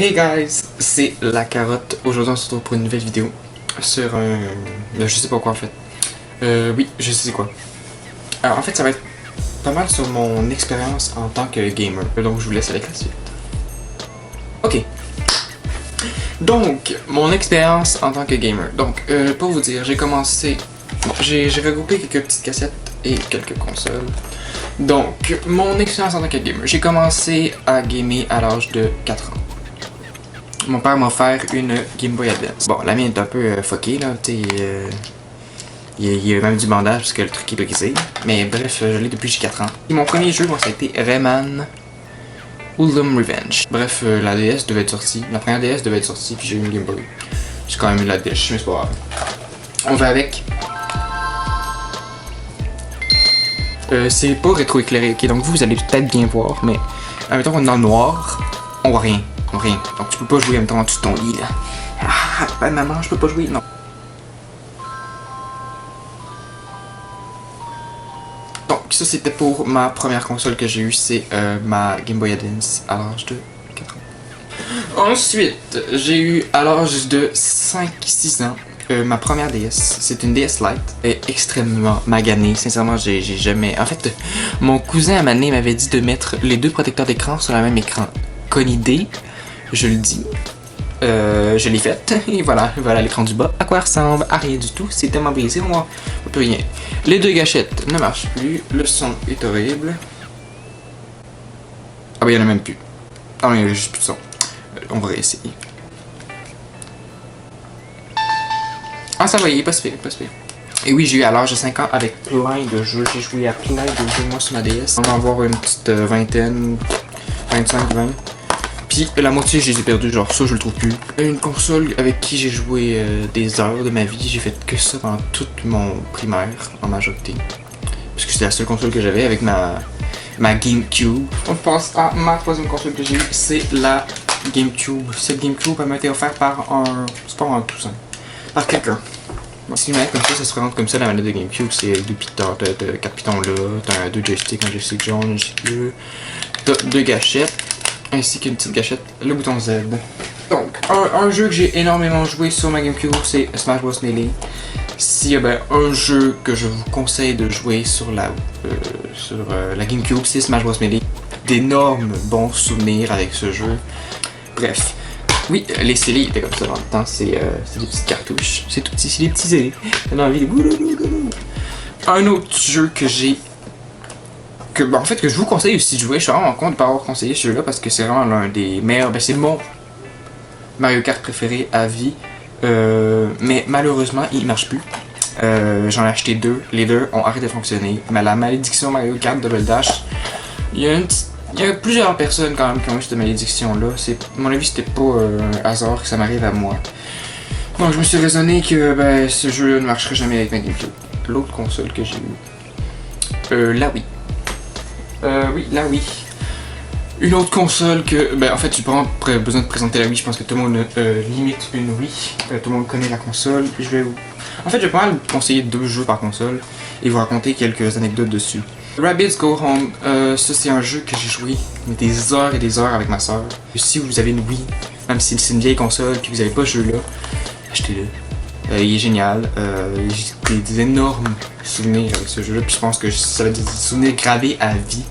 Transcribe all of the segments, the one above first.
Hey guys, c'est la carotte. Aujourd'hui on se retrouve pour une nouvelle vidéo sur un... je sais pas quoi en fait. Oui, je sais quoi. Alors en fait ça va être pas mal sur mon expérience en tant que gamer. Donc je vous laisse avec la suite. Ok. Donc, mon expérience en tant que gamer. Donc, pour vous dire, j'ai commencé... Bon, j'ai regroupé quelques petites cassettes et quelques consoles. Donc, mon expérience en tant que gamer. J'ai commencé à gamer à l'âge de 4 ans. Mon père m'a offert une Game Boy Advance. Bon, la mienne est un peu fuckée, là, tu sais, il y a même du bandage parce que le truc est brisé. Mais bref, je l'ai depuis que j'ai 4 ans. Et mon premier jeu, moi, ça a été Rayman Ultimate Revenge. Bref, la DS devait être sortie. La première DS devait être sortie, puis j'ai eu une Game Boy. J'ai quand même eu la DS, mais c'est pas grave. On va avec. C'est pas rétro-éclairé, ok? Donc vous allez peut-être bien voir, mais admettons qu'on est dans le noir, on voit rien. Rien. Donc tu peux pas jouer en même temps sur ton lit là. Ah, ben maman, je peux pas jouer, non. Donc ça c'était pour ma première console que j'ai eue, c'est ma Game Boy Advance à l'âge de 4 ans. Ensuite, j'ai eu à l'âge de 5-6 ans ma première DS. C'est une DS Lite. Elle est extrêmement maganée. Sincèrement, j'ai jamais... En fait, mon cousin à Mané m'avait dit de mettre les deux protecteurs d'écran sur le même écran. Conne idée. Je le dis, je l'ai faite, et voilà l'écran du bas. À quoi ressemble? À rien du tout, c'est tellement brisé, on voit plus rien. Les deux gâchettes ne marchent plus, le son est horrible. Ah bah il y en a même plus. Ah mais il y a juste plus de son. On va réessayer. Ah ça va, il est pas super, pas super. Et oui, j'ai eu à l'âge de 5 ans avec plein de jeux, j'ai joué à plein de jeux moi sur ma DS. On va en avoir une petite vingtaine, 25, 20. Puis la moitié je les ai perdus, genre ça je le trouve plus. Une console avec qui j'ai joué des heures de ma vie, j'ai fait que ça pendant toute mon primaire en majorité. Parce que c'était la seule console que j'avais avec ma GameCube. On passe à ma troisième console que j'ai eue, c'est la GameCube. Cette GameCube elle m'a été offerte par un... c'est pas un cousin, par quelqu'un. Bon, si une manette comme ça se présente comme ça, la manette de GameCube, c'est deux pitons, t'as 4 pitons là, t'as 2 joysticks, un joystick jaune, un joystick bleu, t'as 2 gâchettes. Ainsi qu'une petite gâchette, le bouton Z. Donc, un jeu que j'ai énormément joué sur ma GameCube, c'est Smash Bros Melee. S'il y a ben, un jeu que je vous conseille de jouer sur la GameCube, c'est Smash Bros Melee. D'énormes bons souvenirs avec ce jeu. Bref. Oui, les scellés étaient comme ça dans le temps, c'est des petites cartouches. C'est tout petit, c'est des petits scellés. T'as envie de... Un autre jeu que j'ai... en fait que je vous conseille aussi de jouer, je suis vraiment content de ne pas avoir conseillé ce jeu-là parce que c'est vraiment l'un des meilleurs, ben c'est mon Mario Kart préféré à vie, mais malheureusement il marche plus. J'en ai acheté 2, les 2 ont arrêté de fonctionner, mais la malédiction Mario Kart Double Dash, il y a plusieurs personnes quand même qui ont eu cette malédiction-là, à mon avis c'était pas un hasard que ça m'arrive à moi. Donc je me suis raisonné que ben, ce jeu-là ne marcherait jamais avec ma GameCube. L'autre console que j'ai eue, la Wii. Oui, la Wii. Une autre console que... Ben, en fait, j'ai pas besoin de présenter la Wii, je pense que tout le monde limite une Wii. Tout le monde connaît la console. En fait, je vais pas mal vous conseiller 2 jeux par console et vous raconter quelques anecdotes dessus. Rabbids Go Home, ça c'est un jeu que j'ai joué des heures et des heures avec ma soeur. Si vous avez une Wii, même si c'est une vieille console et que vous avez pas ce jeu-là, achetez-le. Il est génial, j'ai des énormes souvenirs avec ce jeu-là, puis je pense que ça va être des souvenirs gravés à vie.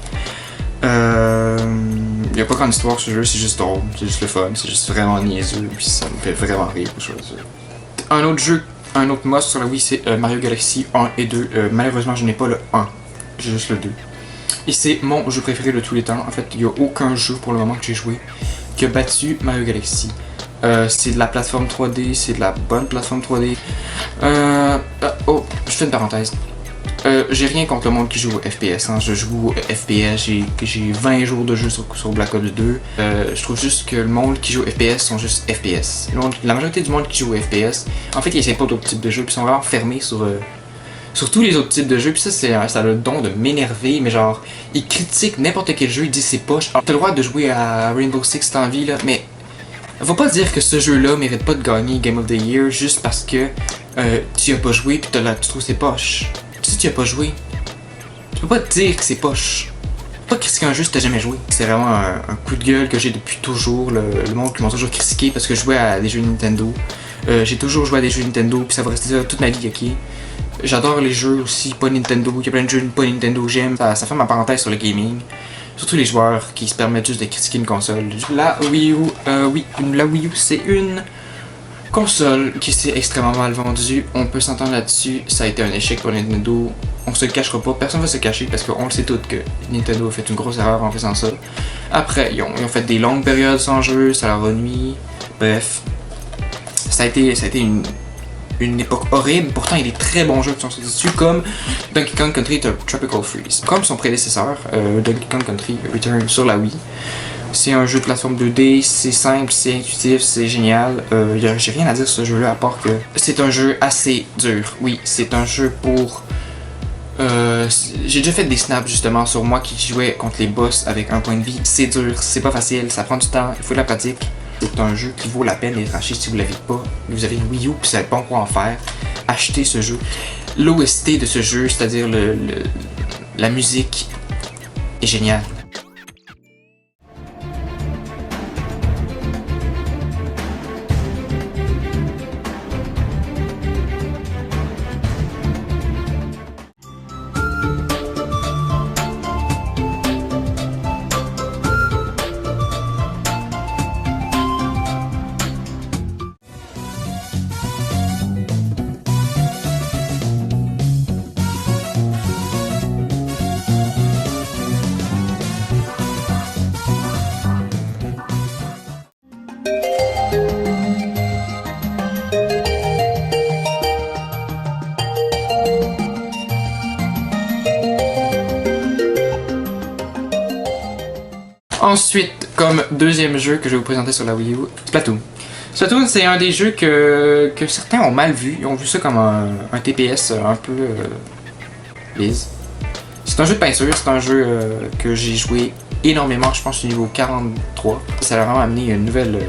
Il n'y a pas grande histoire ce jeu, c'est juste drôle, c'est juste le fun, c'est juste vraiment niaiseux, puis ça me fait vraiment rire pour choisir. Un autre jeu, un autre must sur la Wii, c'est Mario Galaxy 1 et 2. Malheureusement, je n'ai pas le 1, j'ai juste le 2. Et c'est mon jeu préféré de tous les temps. En fait, il n'y a aucun jeu pour le moment que j'ai joué qui a battu Mario Galaxy. C'est de la plateforme 3D, c'est de la bonne plateforme 3D. Oh, je fais une parenthèse. J'ai rien contre le monde qui joue au FPS, hein. Je joue au FPS, j'ai 20 jours de jeu sur Black Ops 2. Je trouve juste que le monde qui joue au FPS sont juste FPS. La majorité du monde qui joue au FPS, en fait, ils essaient pas d'autres types de jeux, puis ils sont vraiment fermés sur tous les autres types de jeux, puis ça a le don de m'énerver, mais genre, ils critiquent n'importe quel jeu, ils disent c'est poche. Alors, t'as le droit de jouer à Rainbow Six si t'as envie, là, mais faut pas dire que ce jeu-là mérite pas de gagner Game of the Year juste parce que tu as pas joué pis tu trouves c'est poche. Si tu as pas joué, tu peux pas te dire que c'est poche. Pas critiquer un jeu si t'as jamais joué. C'est vraiment un coup de gueule que j'ai depuis toujours. Le monde qui m'a toujours critiqué parce que je jouais à des jeux Nintendo. J'ai toujours joué à des jeux Nintendo, puis ça va rester ça toute ma vie, ok? J'adore les jeux aussi, pas Nintendo. Il y a plein de jeux pas Nintendo que j'aime. Ça fait ma parenthèse sur le gaming. Surtout les joueurs qui se permettent juste de critiquer une console. La Wii U, la Wii U, c'est une console qui s'est extrêmement mal vendue. On peut s'entendre là-dessus. Ça a été un échec pour Nintendo. On se le cachera pas. Personne va se cacher parce qu'on le sait tous que Nintendo a fait une grosse erreur en faisant ça. Après, ils ont fait des longues périodes sans jeu. Ça leur a nuit. Bref. Ça a été une époque horrible. Pourtant, il y a des très bons jeux qui sont sortis dessus, comme Donkey Kong Country Tropical Freeze. Comme son prédécesseur, Donkey Kong Country Return sur la Wii. C'est un jeu de plateforme 2D, c'est simple, c'est intuitif, c'est génial. J'ai rien à dire sur ce jeu-là à part que c'est un jeu assez dur. Oui, c'est un jeu pour... j'ai déjà fait des snaps justement sur moi qui jouais contre les boss avec un point de vie. C'est dur, c'est pas facile, ça prend du temps, il faut de la pratique. C'est un jeu qui vaut la peine d'être acheté si vous l'avez pas. Vous avez une Wii U et vous savez pas quoi en faire. Achetez ce jeu. L'OST de ce jeu, c'est-à-dire la musique, est géniale. Ensuite, comme deuxième jeu que je vais vous présenter sur la Wii U, Splatoon. Splatoon, c'est un des jeux que certains ont mal vu. Ils ont vu ça comme un TPS un peu lisse. C'est un jeu de peinture, c'est un jeu que j'ai joué énormément, je pense au niveau 43. Ça a vraiment amené une nouvelle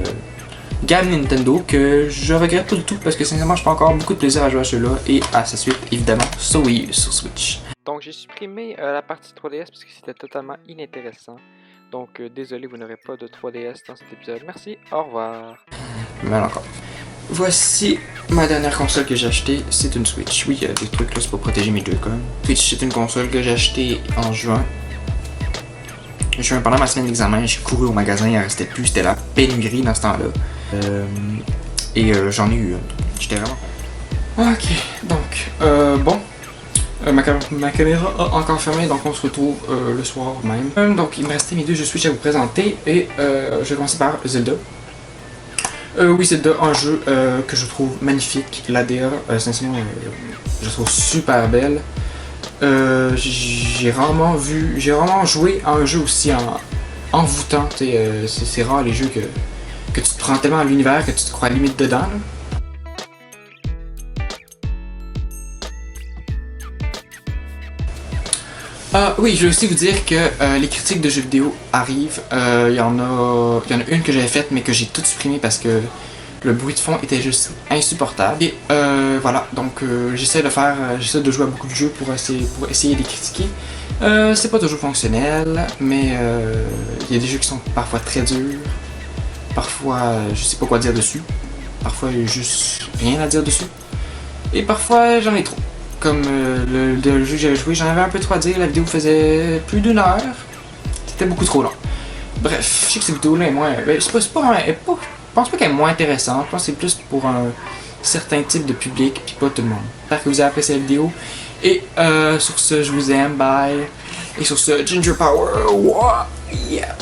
gamme Nintendo que je regrette pas du tout parce que sincèrement, je prends encore beaucoup de plaisir à jouer à ce jeu-là et à sa suite, évidemment, sur Wii U, sur Switch. Donc j'ai supprimé la partie 3DS parce que c'était totalement inintéressant. Donc désolé, vous n'aurez pas de 3DS dans cet épisode. Merci, au revoir. Mal encore. Voici ma dernière console que j'ai achetée, c'est une Switch. Oui, il y a des trucs là, c'est pour protéger mes Joy-Con. Switch, c'est une console que j'ai achetée en juin. Pendant ma semaine d'examen, j'ai couru au magasin, il en restait plus, c'était la pénurie dans ce temps-là. J'en ai eu une. J'étais vraiment... Ok, donc, bon. Ma caméra a encore fermé, donc on se retrouve le soir même. Donc il me restait mes deux jeux Switch à vous présenter et je vais commencer par Zelda. Oui, Zelda, un jeu que je trouve magnifique. L'ADA, sincèrement, je la trouve super belle. J'ai rarement joué à un jeu aussi envoûtant. C'est rare les jeux que tu te prends tellement à l'univers que tu te crois limite dedans. Là. Oui, je vais aussi vous dire que les critiques de jeux vidéo arrivent. Il y en a une que j'avais faite mais que j'ai tout supprimée parce que le bruit de fond était juste insupportable. Et voilà, donc j'essaie de jouer à beaucoup de jeux pour essayer de les critiquer. C'est pas toujours fonctionnel, mais il y a des jeux qui sont parfois très durs. Parfois, je sais pas quoi dire dessus. Parfois, il y a juste rien à dire dessus. Et parfois, j'en ai trop. Comme le jeu que j'avais joué, j'en avais un peu trop à dire, la vidéo faisait plus d'une heure. C'était beaucoup trop long. Bref, je sais que cette vidéo-là est moins... je pense pas qu'elle est moins intéressante, je pense que c'est plus pour un certain type de public, puis pas tout le monde. J'espère que vous avez apprécié la vidéo. Et sur ce, je vous aime, bye. Et sur ce, Ginger Power, yeah!